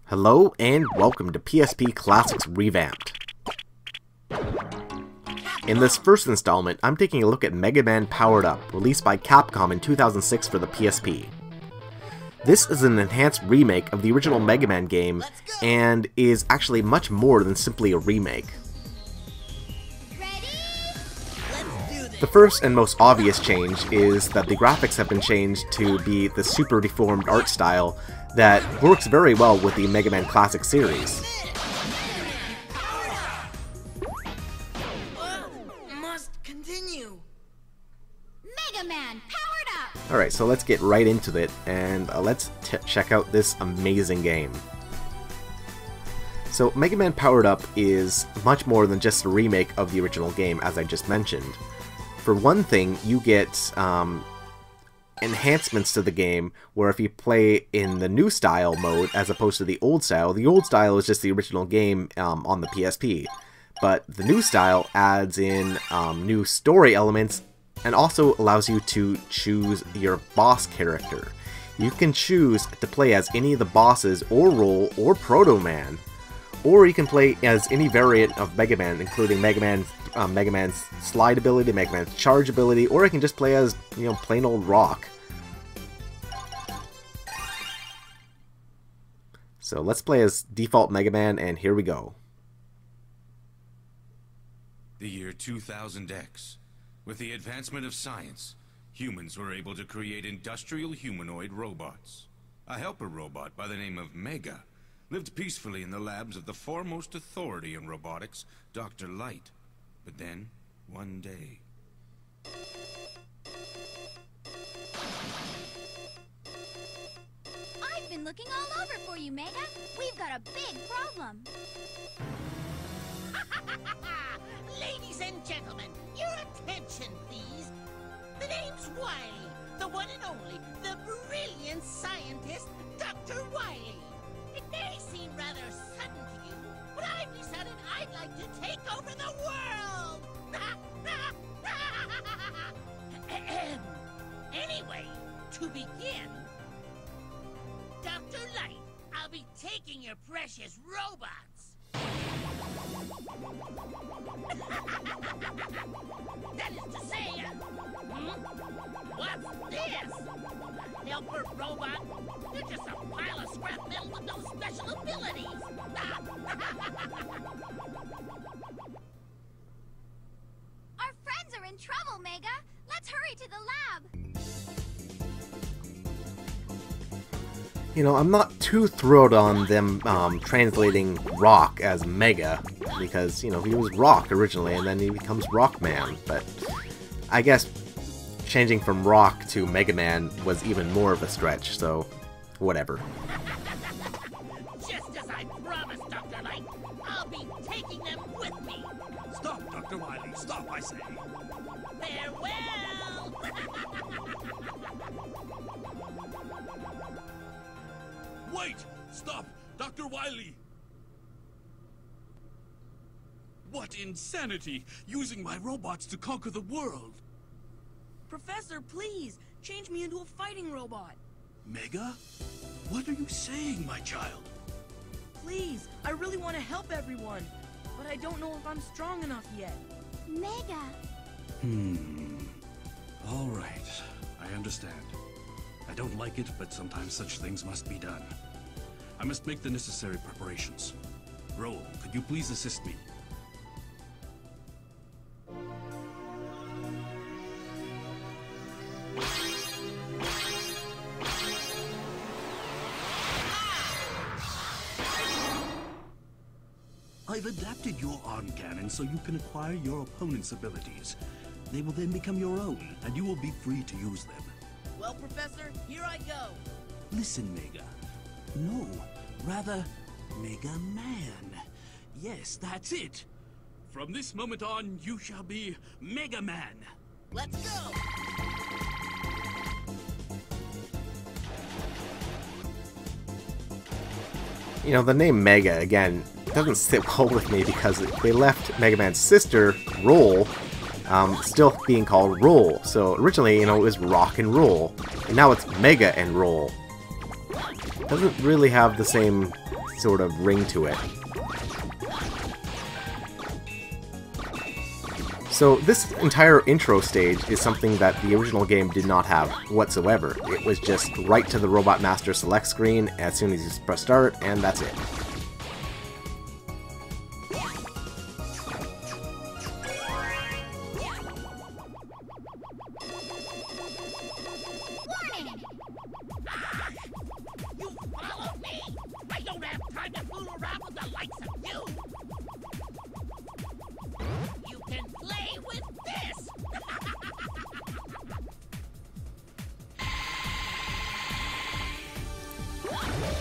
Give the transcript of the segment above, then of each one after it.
Hello and welcome to PSP Classics Revamped. In this first installment, I'm taking a look at Megaman Powered Up, released by Capcom in 2006 for the PSP. This is an enhanced remake of the original Mega Man game, and is actually much more than simply a remake. The first and most obvious change is that the graphics have been changed to be the super deformed art style that works very well with the Mega Man Classics series. Must continue. Megaman Powered Up! Alright, so let's get right into it, and let's check out this amazing game. So, Mega Man Powered Up is much more than just a remake of the original game, as I just mentioned. For one thing, you get enhancements to the game, where if you play in the new style mode as opposed to the old style is just the original game on the PSP. But the new style adds in new story elements and also allows you to choose your boss character. You can choose to play as any of the bosses or Roll or Proto Man, or you can play as any variant of Mega Man, including Mega Man's slide ability, Mega Man's charge ability, or I can just play as, plain old Rock. So let's play as default Mega Man, and here we go. The year 2000X. With the advancement of science, humans were able to create industrial humanoid robots. A helper robot by the name of Mega lived peacefully in the labs of the foremost authority in robotics, Dr. Light. But then, one day... I've been looking all over for you, Mega. We've got a big problem. Ladies and gentlemen, your attention, please. The name's Wily, the one and only, the brilliant scientist, Dr. Wily. It may seem rather sudden to you, but I've decided I'd like to take over the world! Anyway, to begin, Dr. Light, I'll be taking your precious robots. That is to say, what's this? A helper robot? They're just a pile of scrap metal with no special abilities. Our friends are in trouble, Mega. Let's hurry to the lab. I'm not too thrilled on them translating Rock as Mega, because, he was Rock originally, and then he becomes Rockman, but I guess changing from Rock to Mega Man was even more of a stretch, so whatever. Just as I promised, Dr. Light, I'll be taking them with me. Stop, Dr. Wily, stop, I say. Farewell! Wait! Stop! Dr. Wily! What insanity! Using my robots to conquer the world! Professor, please! Change me into a fighting robot! Mega? What are you saying, my child? Please! I really want to help everyone! But I don't know if I'm strong enough yet. Mega. Alright. I understand. I don't like it, but sometimes such things must be done. I must make the necessary preparations. Roll, could you please assist me? I've adapted your arm cannon so you can acquire your opponent's abilities. They will then become your own, and you will be free to use them. Well, Professor, here I go. Listen, Mega. No, rather, Mega Man. Yes, that's it. From this moment on, you shall be Mega Man. Let's go! The name Mega, again, doesn't sit well with me because they left Mega Man's sister, Roll, still being called Roll. So originally, it was Rock and Roll, and now it's Mega and Roll. Doesn't really have the same sort of ring to it. So this entire intro stage is something that the original game did not have whatsoever. It was just right to the Robot Master select screen as soon as you press start, and that's it. Warning! You follow me? I don't have time to fool around with the likes of you! You can play with this!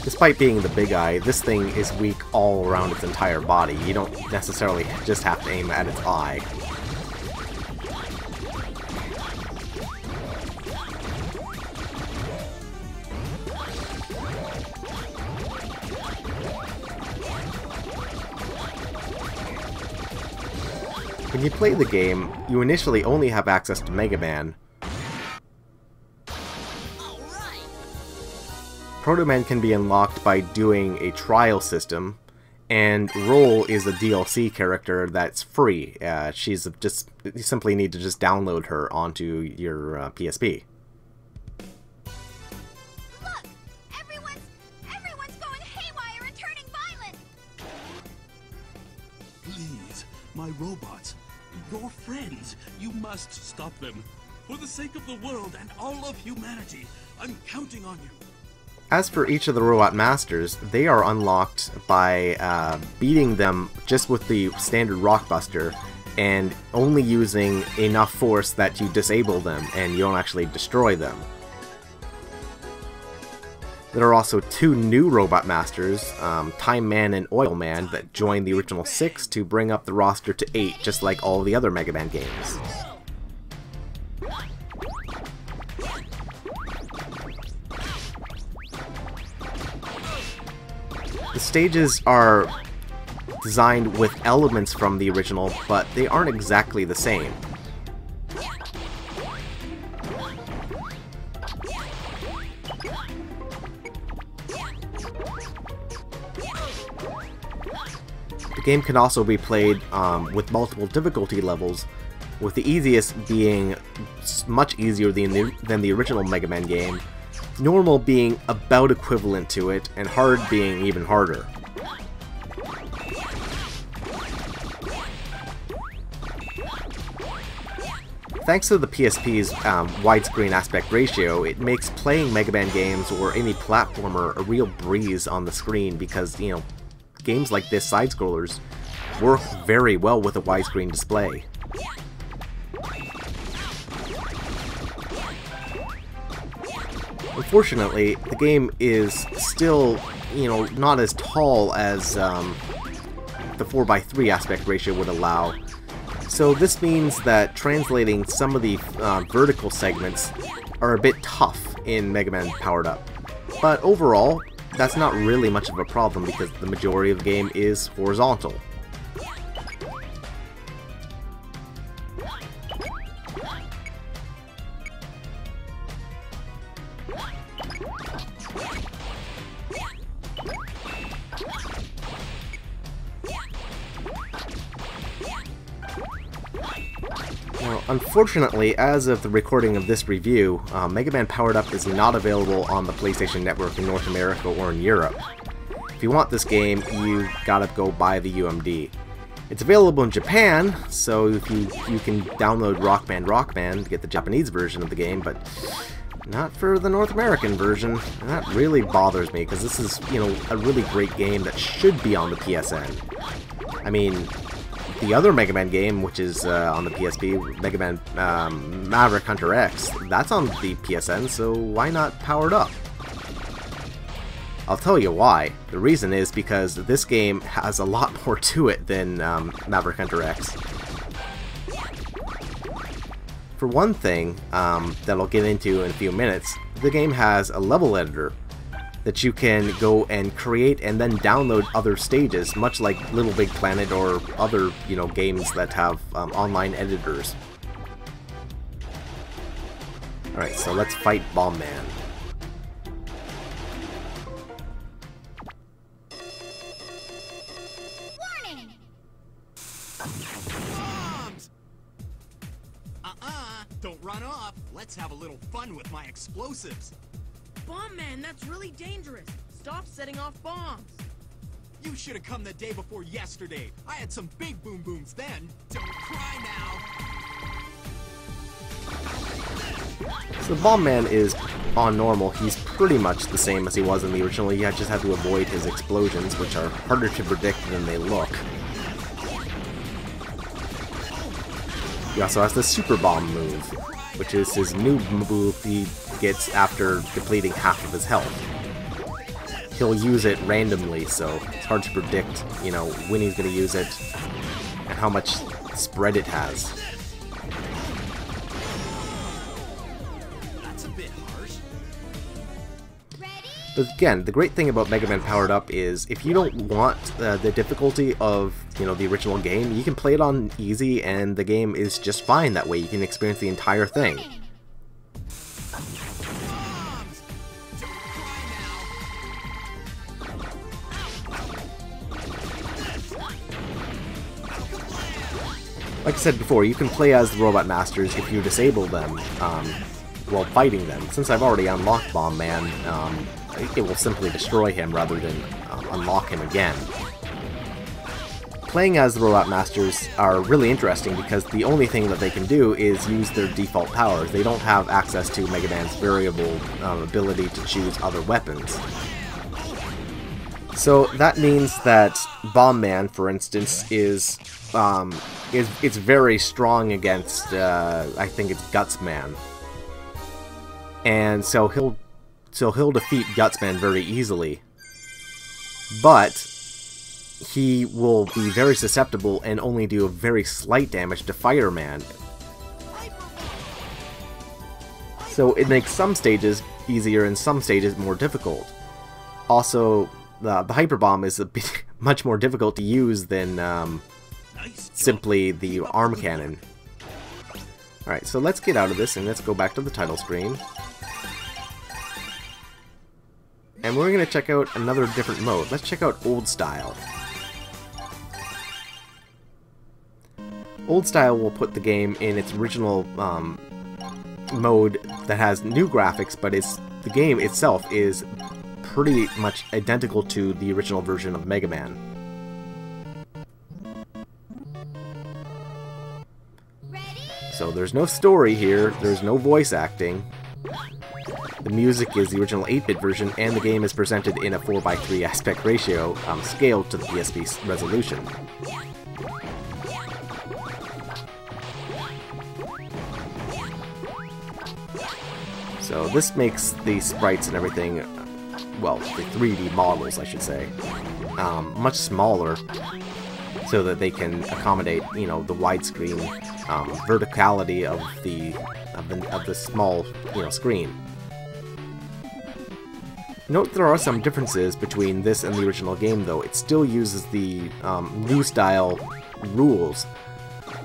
Despite being the big eye, this thing is weak all around its entire body. You don't necessarily just have to aim at its eye. When you play the game, you initially only have access to Mega Man. Proto Man can be unlocked by doing a trial system, and Roll is a DLC character that's free. She's just, you simply need to just download her onto your PSP. Look! Everyone's going haywire and turning violent! Please, my robots, your friends, you must stop them. For the sake of the world and all of humanity, I'm counting on you. As for each of the Robot Masters, they are unlocked by beating them just with the standard Rockbuster and only using enough force that you disable them and you don't actually destroy them. There are also two new Robot Masters, Time Man and Oil Man, that join the original 6 to bring up the roster to 8, just like all the other Mega Man games. The stages are designed with elements from the original, but they aren't exactly the same. The game can also be played with multiple difficulty levels, with the easiest being much easier than the original Mega Man game, normal being about equivalent to it, and hard being even harder. Thanks to the PSP's widescreen aspect ratio, it makes playing Mega Man games or any platformer a real breeze on the screen because, you know, games like this, side-scrollers, work very well with a widescreen display. Unfortunately, the game is still, you know, not as tall as the 4:3 aspect ratio would allow. So this means that translating some of the vertical segments are a bit tough in Mega Man Powered Up. But overall, that's not really much of a problem because the majority of the game is horizontal. Now, unfortunately, as of the recording of this review, Mega Man Powered Up is not available on the PlayStation Network in North America or in Europe. If you want this game, you gotta go buy the UMD. It's available in Japan, so if you can download Rock Band to get the Japanese version of the game, but not for the North American version. And that really bothers me, because this is, you know, a really great game that should be on the PSN. I mean, the other Mega Man game, which is on the PSP, Mega Man Maverick Hunter X, that's on the PSN, so why not Powered Up? I'll tell you why. The reason is because this game has a lot more to it than Maverick Hunter X. For one thing, that I'll get into in a few minutes, the game has a level editor that you can go and create and then download other stages, much like Little Big Planet or other, you know, games that have online editors. Alright, so let's fight Bomb Man. run off, let's have a little fun with my explosives. Bomb Man, that's really dangerous. Stop setting off bombs. You should have come the day before yesterday. I had some big boom booms then. Don't cry now. So Bomb Man is, on normal, he's pretty much the same as he was in the original. You just have to avoid his explosions, which are harder to predict than they look. He also has the Super Bomb move, which is his new move he gets after depleting half of his health. He'll use it randomly, so it's hard to predict, you know, when he's going to use it and how much spread it has. That's a bit harsh. But again, the great thing about Megaman Powered Up is if you don't want the difficulty of, you know, the original game, you can play it on easy and the game is just fine that way. You can experience the entire thing. Like I said before, you can play as the Robot Masters if you disable them while fighting them. Since I've already unlocked Bomb Man, it will simply destroy him rather than unlock him again. Playing as the Robot Masters are really interesting because the only thing that they can do is use their default powers. They don't have access to Mega Man's variable ability to choose other weapons. So that means that Bomb Man, for instance, is very strong against I think it's Guts Man, and so he'll defeat Guts Man very easily, but he will be very susceptible and only do a very slight damage to Fireman. So it makes some stages easier and some stages more difficult. Also, the Hyper Bomb is a bit much more difficult to use than simply the arm cannon. Alright, so let's get out of this and let's go back to the title screen. And we're going to check out another different mode. Let's check out Old Style. Old Style will put the game in its original mode that has new graphics, but the game itself is pretty much identical to the original version of Mega Man. So there's no story here, there's no voice acting. The music is the original 8-bit version, and the game is presented in a 4:3 aspect ratio, scaled to the PSP resolution. So this makes the sprites and everything, well, the 3D models, I should say, much smaller, so that they can accommodate, you know, the widescreen verticality of the small, you know, screen. Note there are some differences between this and the original game, though. It still uses the new style rules,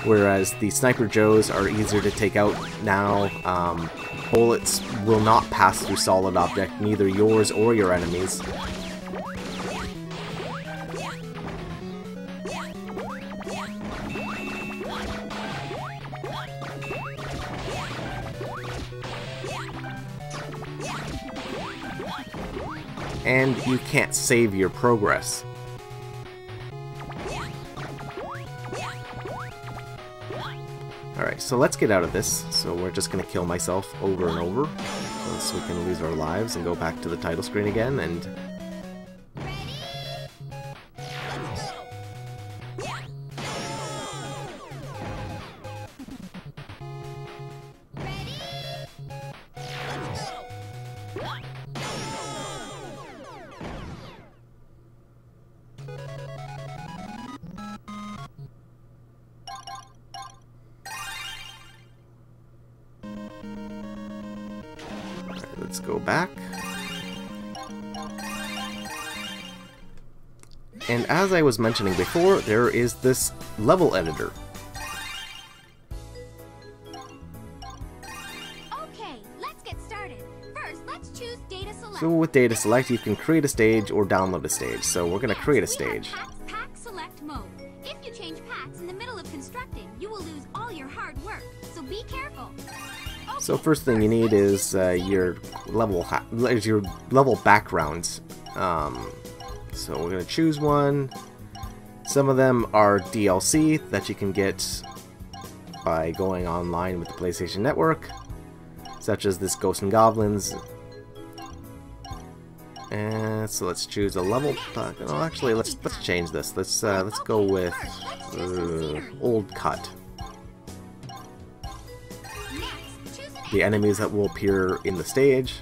whereas the Sniper Joes are easier to take out now. Bullets will not pass through solid object, neither yours or your enemies. And you can't save your progress. Alright, so let's get out of this. So we're just going to kill myself over and over, so we can lose our lives and go back to the title screen again, and... Let's go back. And as I was mentioning before, there is this level editor. Okay, let's get started. First, let's choose Data Select. So with Data Select, you can create a stage or download a stage. So we're going to create a Next, we have stage. Pack Select mode. If you change packs in the middle of constructing, you will lose all your hard work, so be careful. So first thing you need is your level backgrounds. So we're gonna choose one. Some of them are DLC that you can get by going online with the PlayStation Network, such as this Ghosts and Goblins. And so let's choose a level. No, actually, let's change this. Let's go with Old Cut. The enemies that will appear in the stage.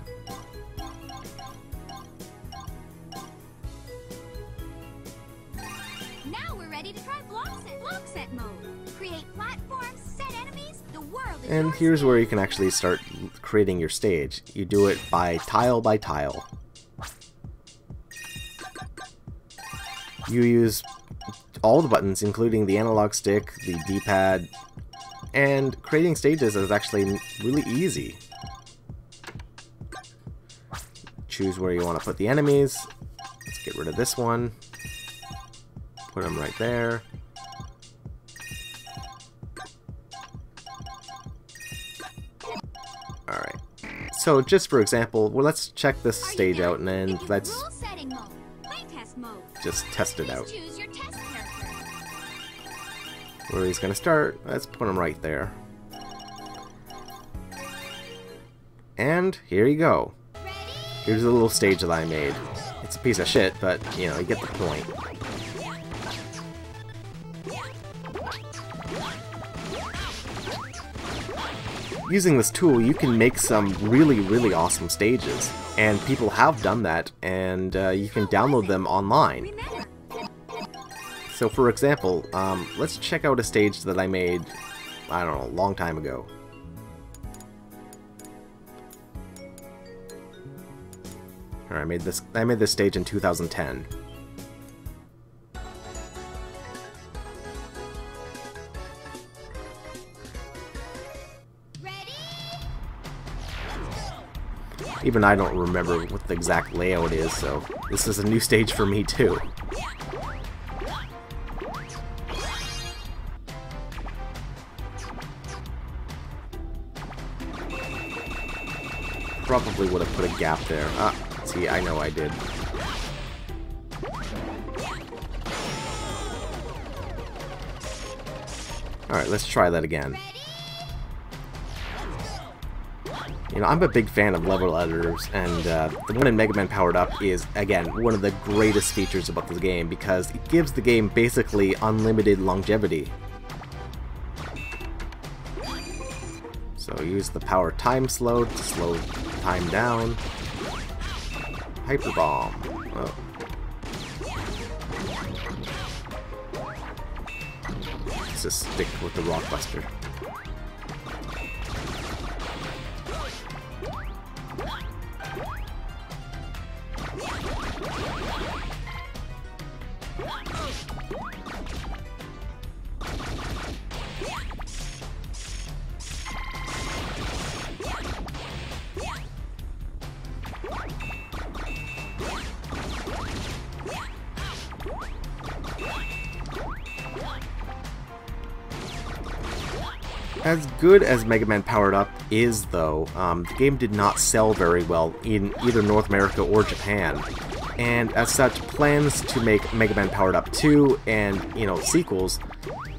Now we're ready to try block set mode. Create platforms, set enemies, the world is And yours here's to where you can actually start creating your stage. You do it by tile by tile. You use all the buttons, including the analog stick, the D-pad, and creating stages is actually really easy. Choose where you want to put the enemies. Let's get rid of this one. Put them right there. Alright. So just for example, well, let's check this stage out and then let's rule setting mode, playtest mode. just test it out. Choose your test character. Where he's gonna start, let's put him right there. And here you go. Here's a little stage that I made. It's a piece of shit, but you know, you get the point. Using this tool, you can make some really awesome stages, and people have done that, and you can download them online. So for example, let's check out a stage that I made, I don't know, a long time ago. Alright, I made this stage in 2010. Even I don't remember what the exact layout is, so this is a new stage for me too. Probably would have put a gap there. Ah, see, I know I did. Alright, let's try that again. You know, I'm a big fan of level editors, and the one in Megaman Powered Up is, again, one of the greatest features about this game, because it gives the game basically unlimited longevity. So use the power time slow to slow time down. Hyper bomb. Oh. Let's just stick with the Rockbuster. As good as Megaman Powered Up is, though, the game did not sell very well in either North America or Japan. And as such, plans to make Megaman Powered Up 2 and, you know, sequels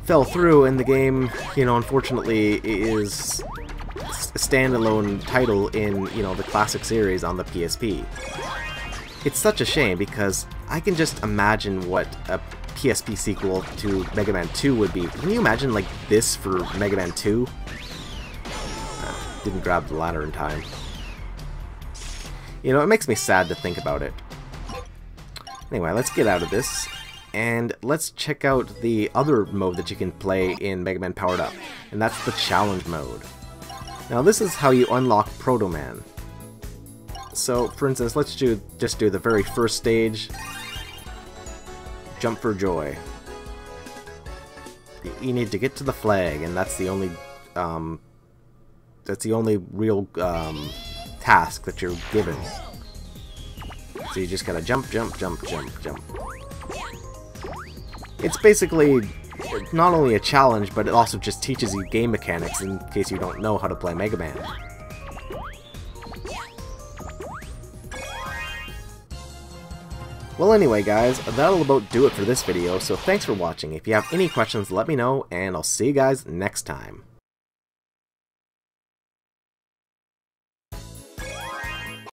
fell through, and the game, you know, unfortunately is a standalone title in, you know, the classic series on the PSP. It's such a shame because I can just imagine what a PSP sequel to Mega Man 2 would be. Can you imagine like this for Mega Man 2? Didn't grab the ladder in time. You know, it makes me sad to think about it. Anyway, let's get out of this, and let's check out the other mode that you can play in Mega Man Powered Up, and that's the challenge mode. Now this is how you unlock Proto Man. So, for instance, let's just do the very first stage. Jump for joy. You need to get to the flag, and that's the only real task that you're given. So you just gotta jump, jump, jump, jump, jump. It's basically not only a challenge, but it also just teaches you game mechanics in case you don't know how to play Mega Man. Well anyway guys, that'll about do it for this video, so thanks for watching. If you have any questions, let me know, and I'll see you guys next time.